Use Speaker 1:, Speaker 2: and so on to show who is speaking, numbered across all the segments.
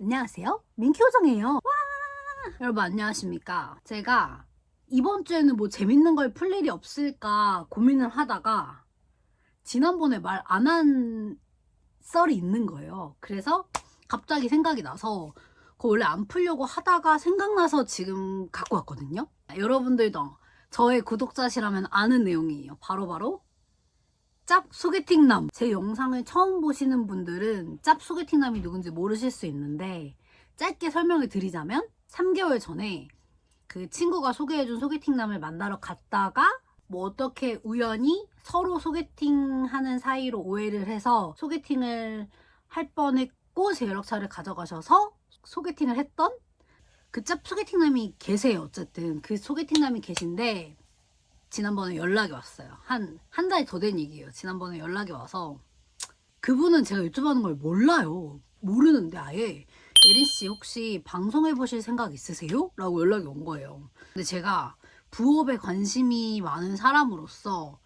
Speaker 1: 안녕하세요, 민키요정이에요. 와! 여러분 안녕하십니까. 제가 이번 주에는 뭐 재밌는 걸 풀 일이 없을까 고민을 하다가 지난번에 말 안 한 썰이 있는 거예요. 그래서 갑자기 생각이 나서 그거 원래 안 풀려고 하다가 생각나서 지금 갖고 왔거든요. 여러분들도 저의 구독자시라면 아는 내용이에요. 바로 짭 소개팅남. 제 영상을 처음 보시는 분들은 짭 소개팅남이 누군지 모르실 수 있는데, 짧게 설명을 드리자면 3개월 전에 그 친구가 소개해준 소개팅남을 만나러 갔다가 뭐 어떻게 우연히 서로 소개팅하는 사이로 오해를 해서 소개팅을 할 뻔했고 제 연락처를 가져가셔서 소개팅을 했던 그 짭 소개팅남이 계세요. 어쨌든 그 소개팅남이 계신데 지난번에 연락이 왔어요. 한 달 더 된 얘기예요. 지난번에 연락이 와서 그분은 제가 유튜브 하는 걸 몰라요. 모르는데 아예 예린씨 혹시 방송해보실 생각 있으세요? 라고 연락이 온 거예요. 근데 제가 부업에 관심이 많은 사람으로서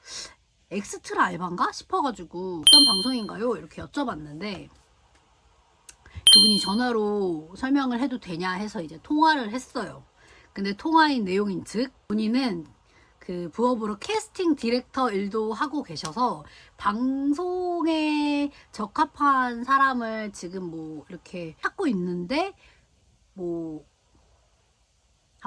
Speaker 1: 엑스트라 알바인가 싶어가지고 어떤 방송인가요? 이렇게 여쭤봤는데 그분이 전화로 설명을 해도 되냐 해서 이제 통화를 했어요. 근데 통화인 내용인 즉 본인은 그 부업으로 캐스팅 디렉터 일도 하고 계셔서 방송에 적합한 사람을 지금 뭐 이렇게 찾고 있는데 뭐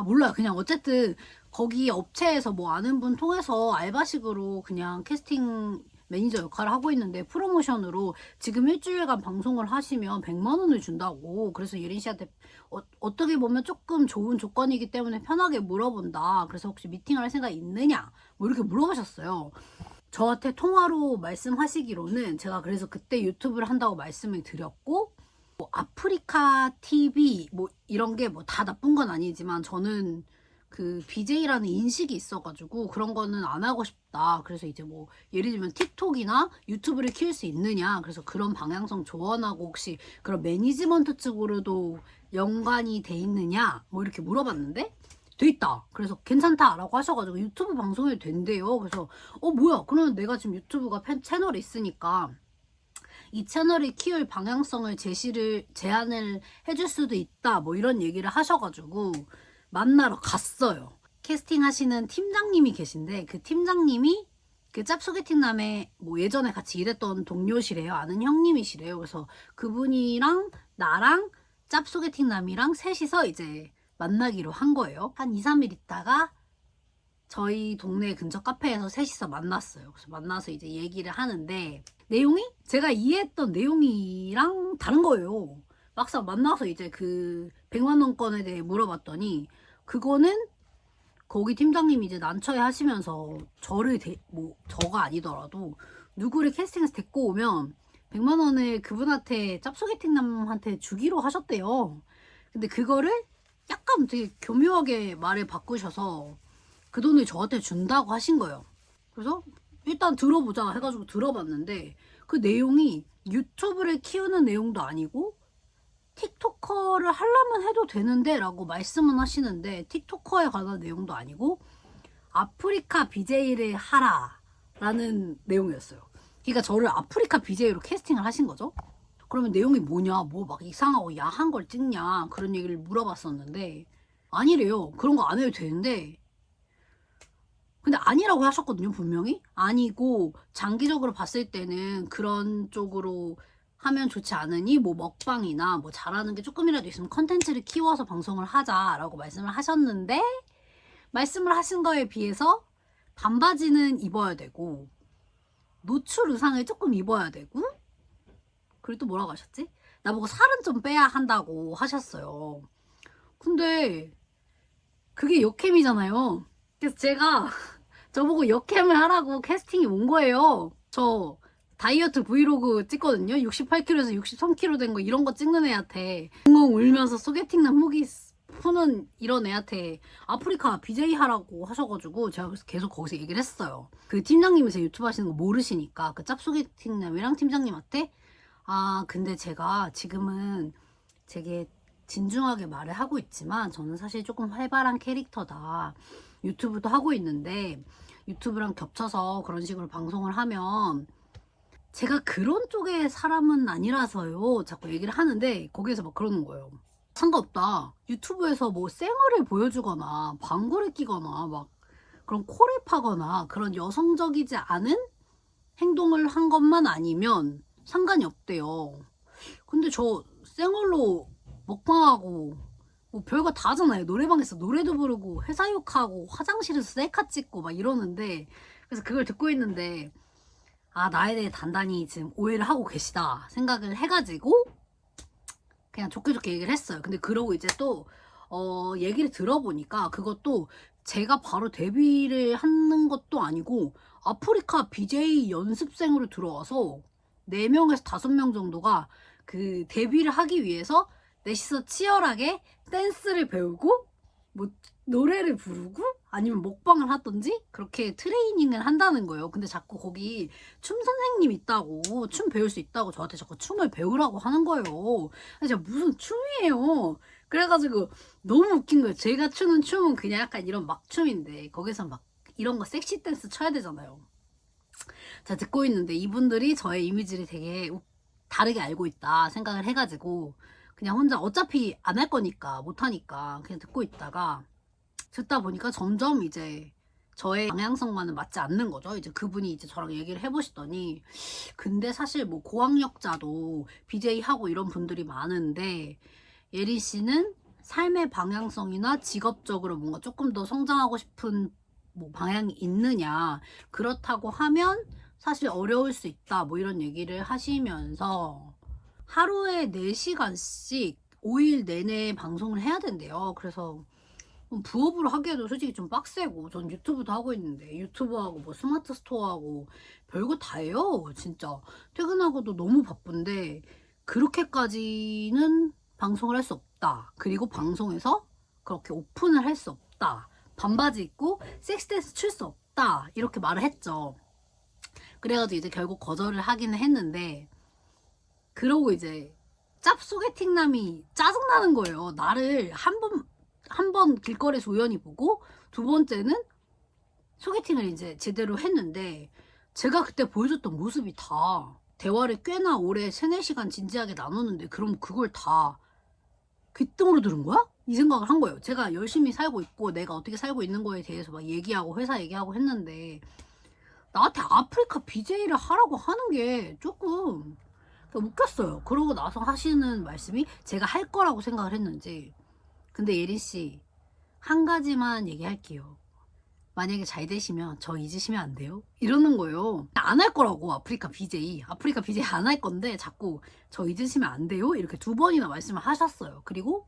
Speaker 1: 몰라요. 그냥 어쨌든 거기 업체에서 뭐 아는 분 통해서 알바식으로 그냥 캐스팅 매니저 역할을 하고 있는데 프로모션으로 지금 일주일간 방송을 하시면 100만 원을 준다고. 그래서 예린 씨한테 어떻게 보면 조금 좋은 조건이기 때문에 편하게 물어본다. 그래서 혹시 미팅할 생각 있느냐? 뭐 이렇게 물어보셨어요. 저한테 통화로 말씀하시기로는 제가 그래서 그때 유튜브를 한다고 말씀을 드렸고 뭐 아프리카 TV 뭐 이런 게 뭐 다 나쁜 건 아니지만 저는 그 BJ라는 인식이 있어가지고 그런 거는 안 하고 싶다. 그래서 이제 뭐 예를 들면 틱톡이나 유튜브를 키울 수 있느냐. 그래서 그런 방향성 조언하고 혹시 그런 매니지먼트 쪽으로도 연관이 돼 있느냐. 뭐 이렇게 물어봤는데 돼 있다. 그래서 괜찮다라고 하셔가지고 유튜브 방송이 된대요. 그래서 뭐야? 그러면 내가 지금 유튜브가 채널이 있으니까 이 채널을 키울 방향성을 제안을 해줄 수도 있다. 뭐 이런 얘기를 하셔가지고 만나러 갔어요. 캐스팅 하시는 팀장님이 계신데 그 팀장님이 그 짭 소개팅남에 뭐 예전에 같이 일했던 동료시래요. 아는 형님이시래요. 그래서 그분이랑 나랑 짭 소개팅남이랑 셋이서 이제 만나기로 한 거예요. 한 2, 3일 있다가 저희 동네 근처 카페에서 셋이서 만났어요. 그래서 만나서 이제 얘기를 하는데 내용이 제가 이해했던 내용이랑 다른 거예요. 막상 만나서 이제 그 100만 원권에 대해 물어봤더니 그거는 거기 팀장님이 이제 난처해 하시면서 뭐 저가 아니더라도 누구를 캐스팅해서 데리고 오면 100만 원을 그분한테 짭소개팅남한테 주기로 하셨대요. 근데 그거를 약간 되게 교묘하게 말을 바꾸셔서 그 돈을 저한테 준다고 하신 거예요. 그래서 일단 들어보자 해가지고 들어봤는데 그 내용이 유튜브를 키우는 내용도 아니고 틱토커를 하려면 해도 되는데 라고 말씀은 하시는데 틱토커에 관한 내용도 아니고 아프리카 BJ를 하라 라는 내용이었어요. 그러니까 저를 아프리카 BJ로 캐스팅을 하신 거죠. 그러면 내용이 뭐냐, 뭐 막 이상하고 야한 걸 찍냐 그런 얘기를 물어봤었는데 아니래요. 그런 거 안 해도 되는데 근데 아니라고 하셨거든요. 분명히 아니고 장기적으로 봤을 때는 그런 쪽으로 하면 좋지 않으니 뭐 먹방이나 뭐 잘하는 게 조금이라도 있으면 컨텐츠를 키워서 방송을 하자라고 말씀을 하셨는데 말씀을 하신 거에 비해서 반바지는 입어야 되고 노출 의상을 조금 입어야 되고 그리고 또 뭐라고 하셨지? 나보고 살은 좀 빼야 한다고 하셨어요. 근데 그게 역캠이잖아요. 그래서 제가 저보고 역캠을 하라고 캐스팅이 온 거예요. 저 다이어트 브이로그 찍거든요. 68kg에서 63kg 된 거 이런 거 찍는 애한테 웅웅 울면서 소개팅남 후기 푸는 이런 애한테 아프리카 BJ 하라고 하셔가지고 제가 그래서 계속 거기서 얘기를 했어요. 그 팀장님이 제 유튜브 하시는 거 모르시니까 그 짭 소개팅남이랑 팀장님한테 근데 제가 지금은 되게 진중하게 말을 하고 있지만 저는 사실 조금 활발한 캐릭터다. 유튜브도 하고 있는데 유튜브랑 겹쳐서 그런 식으로 방송을 하면 제가 그런 쪽의 사람은 아니라서요. 자꾸 얘기를 하는데 거기에서 막 그러는 거예요. 상관없다. 유튜브에서 뭐 쌩얼을 보여주거나 방구를 끼거나 막 그런 코를 파거나 그런 여성적이지 않은 행동을 한 것만 아니면 상관이 없대요. 근데 저 쌩얼로 먹방하고 뭐 별거 다 하잖아요. 노래방에서 노래도 부르고 회사 욕하고 화장실에서 셀카 찍고 막 이러는데, 그래서 그걸 듣고 있는데 아, 나에 대해 단단히 지금 오해를 하고 계시다 생각을 해가지고 그냥 좋게 좋게 얘기를 했어요. 근데 그러고 이제 또 얘기를 들어보니까 그것도 제가 바로 데뷔를 하는 것도 아니고 아프리카 BJ 연습생으로 들어와서 4명에서 5명 정도가 그 데뷔를 하기 위해서 넷이서 치열하게 댄스를 배우고 뭐 노래를 부르고 아니면 먹방을 하든지 그렇게 트레이닝을 한다는 거예요. 근데 자꾸 거기 춤 선생님 있다고, 춤 배울 수 있다고 저한테 자꾸 춤을 배우라고 하는 거예요. 제가 무슨 춤이에요. 그래가지고 너무 웃긴 거예요. 제가 추는 춤은 그냥 약간 이런 막춤인데 거기서 막 이런 거 섹시 댄스 쳐야 되잖아요. 자, 듣고 있는데 이분들이 저의 이미지를 되게 다르게 알고 있다 생각을 해가지고 그냥 혼자 어차피 안 할 거니까 못하니까 그냥 듣고 있다가 듣다 보니까 점점 이제 저의 방향성과는 맞지 않는 거죠. 이제 그분이 이제 저랑 얘기를 해보시더니 근데 사실 뭐 고학력자도 BJ 하고 이런 분들이 많은데 예린 씨는 삶의 방향성이나 직업적으로 뭔가 조금 더 성장하고 싶은 뭐 방향이 있느냐, 그렇다고 하면 사실 어려울 수 있다 뭐 이런 얘기를 하시면서 하루에 4시간씩 5일 내내 방송을 해야 된대요. 그래서 부업으로 하기에도 솔직히 좀 빡세고, 전 유튜브도 하고 있는데 유튜브하고 뭐 스마트 스토어하고 별거 다 해요. 진짜 퇴근하고도 너무 바쁜데 그렇게까지는 방송을 할 수 없다. 그리고 방송에서 그렇게 오픈을 할 수 없다. 반바지 입고 섹시댄스 출 수 없다. 이렇게 말을 했죠. 그래가지고 이제 결국 거절을 하기는 했는데, 그러고 이제 짭 소개팅남이 짜증나는 거예요. 나를 한 번 길거리에서 우연히 보고, 두 번째는 소개팅을 이제 제대로 했는데 제가 그때 보여줬던 모습이 다 대화를 꽤나 오래 3-4시간 진지하게 나눴는데 그럼 그걸 다 귓등으로 들은 거야? 이 생각을 한 거예요. 제가 열심히 살고 있고 내가 어떻게 살고 있는 거에 대해서 막 얘기하고 회사 얘기하고 했는데 나한테 아프리카 BJ를 하라고 하는 게 조금 웃겼어요. 그러고 나서 하시는 말씀이 제가 할 거라고 생각을 했는지, 근데 예린씨 한 가지만 얘기할게요. 만약에 잘 되시면 저 잊으시면 안 돼요? 이러는 거예요. 안 할 거라고. 아프리카 BJ 안 할 건데 자꾸 저 잊으시면 안 돼요? 이렇게 2번이나 말씀을 하셨어요. 그리고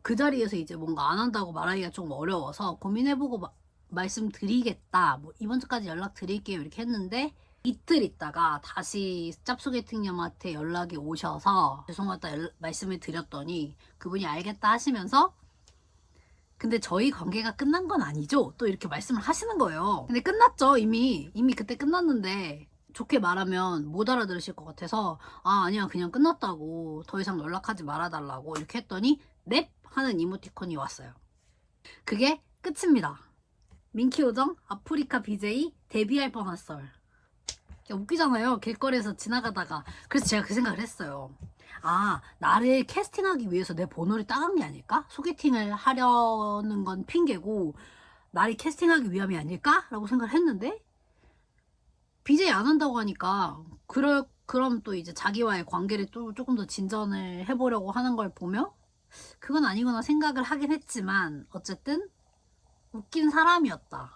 Speaker 1: 그 자리에서 이제 뭔가 안 한다고 말하기가 좀 어려워서 고민해보고 말씀드리겠다, 뭐 이번 주까지 연락드릴게요 이렇게 했는데, 이틀 있다가 다시 짭소개팅님한테 연락이 오셔서 죄송하다 말씀을 드렸더니 그분이 알겠다 하시면서 근데 저희 관계가 끝난 건 아니죠? 또 이렇게 말씀을 하시는 거예요. 근데 끝났죠. 이미 그때 끝났는데 좋게 말하면 못 알아들으실 것 같아서 아니야 그냥 끝났다고, 더 이상 연락하지 말아달라고 이렇게 했더니 넵 하는 이모티콘이 왔어요. 그게 끝입니다. 민키오정 아프리카 BJ 데뷔할 뻔한 썰. 웃기잖아요. 길거리에서 지나가다가. 그래서 제가 그 생각을 했어요. 나를 캐스팅하기 위해서 내 번호를 따간 게 아닐까? 소개팅을 하려는 건 핑계고 나를 캐스팅하기 위함이 아닐까? 라고 생각을 했는데 BJ 안 한다고 하니까 그럼 또 이제 자기와의 관계를 또 조금 더 진전을 해보려고 하는 걸 보며 그건 아니구나 생각을 하긴 했지만 어쨌든 웃긴 사람이었다.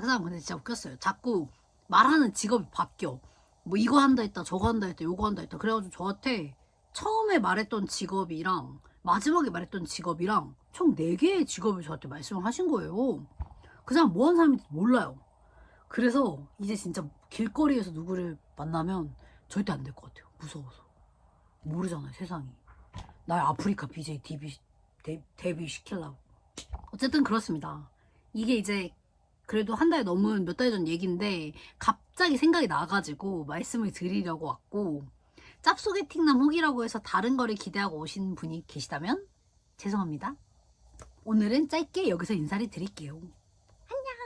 Speaker 1: 그 사람 근데 진짜 웃겼어요. 자꾸 말하는 직업이 바뀌어. 뭐 이거 한다 했다 저거 한다 했다 요거 한다 했다. 그래가지고 저한테 처음에 말했던 직업이랑 마지막에 말했던 직업이랑 총 4개의 직업을 저한테 말씀을 하신 거예요. 그 사람 뭐 하는 사람인지 몰라요. 그래서 이제 진짜 길거리에서 누구를 만나면 절대 안 될 것 같아요. 무서워서. 모르잖아요 세상이. 날 아프리카 BJ 데뷔 시키려고. 어쨌든 그렇습니다. 이게 이제 그래도 한 달 넘은 몇 달 전 얘기인데 갑자기 생각이 나가지고 말씀을 드리려고 왔고, 짭소개팅남 혹이라고 해서 다른 거를 기대하고 오신 분이 계시다면 죄송합니다. 오늘은 짧게 여기서 인사를 드릴게요. 안녕.